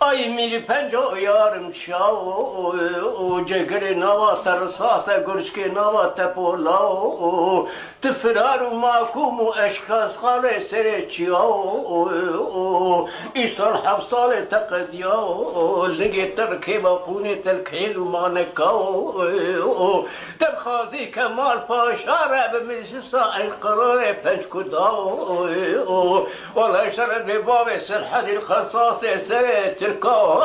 Ay miri penco yarım şao Cegri navata rısasa gürşki navata polao Tıfraru makumu eşkas khale sere çiao İsal hafsale teqed yao Ligi terkiba puni telkhil manekao Tebkhazi kemal paşa Rab meclisa enqarare penç kudao Valla şeref bi babi selhadil khasasi sere تركوا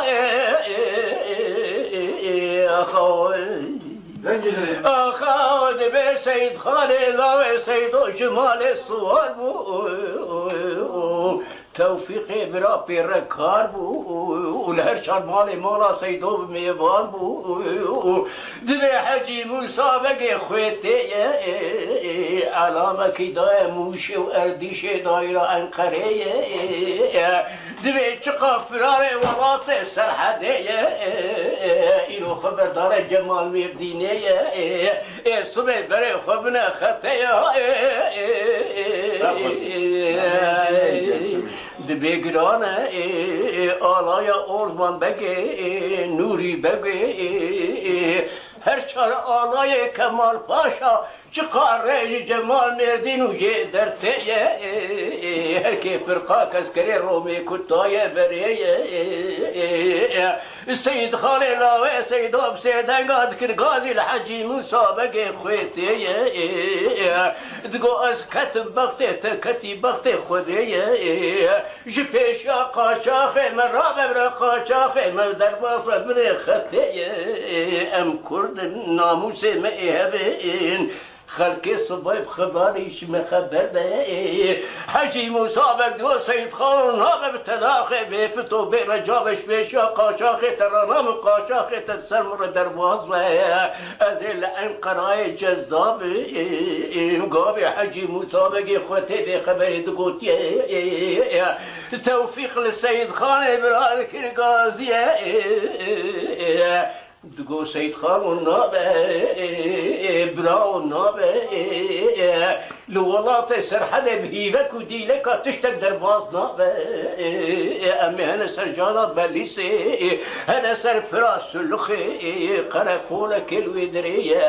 أخاذ بسيد خالد وسيد جمال الصور توفيقي برابي ركار بو والهرشان مالي مالا سيدو بميوان بو دبي حجي موسى بقي خويتي علامة كدا موشي وارديشي دايرة انقرية دبي چقا فراري ولاطي سرحدية إلو خبر دار جمال مردينية صبح بري خبنا خطية دبي گرانه آلایا اورمان بگه نوری بگه هر چار آلای کمال پاشا چقاره جمال مردین و یه درتیه هر که فرقا کسکری رومی کتای بریه سید خالیلا و سید آب سیدنگاد کرگادی الحجی مسابقه خویتیه دگو از کتب بخته تکتی بخته خودیه جپیشا قاچاخه مرابه برا قاچاخه مدرباس بره خطیه ام کرد ناموس مئهبین خلقی صبح خبریش مخبر ده حجی مسابق دو سید خان ها به تلاخه به فتو به رجابش بشا قاچاخه ترانام قاچاخه تسرمر درواز و از الانقرای جذاب گاوی حجی مسابق خوته به خبر دگوتی توفیق لسید خان ابرار کرگازیه دگو سید خان و نابه برا و نابه لولات سرحد بهیوک و دیلک تشتک در باز نابه امی هنه سر جانا بلیسه هنه سر پراس سلخه قرقول کلوی دریه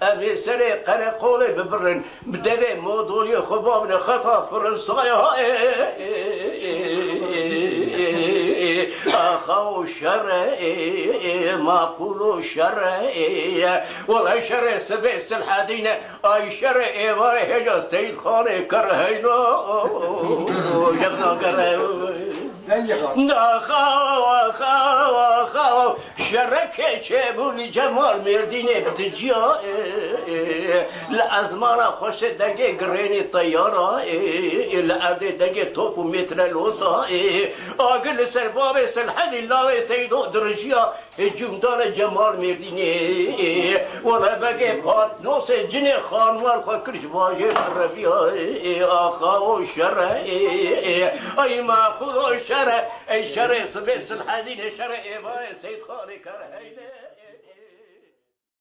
امی سر قرقول ببرن بدوه مودولی خباب نخطا فرنسای آخو شر ما قولو شر والله شر سبيس الحدينة اي شر ايوار هجا سيد خاني كرهينو جبنا خاو شرك چبوني جمال مردينه بدجيا لازمانا خوش دگه گريني طيارة لعرده دگه توپ و متر لوسا آقل سرباب سلحدي الله سيدو درجيا جمدان جمال مردينه ولا بگه پاتنوس جنه خانوار خوا کرش واجه عربيا آقاو شر اي ما خلو شر اي شر سبيس الحديد شر ايبا سيد خالي كرهينه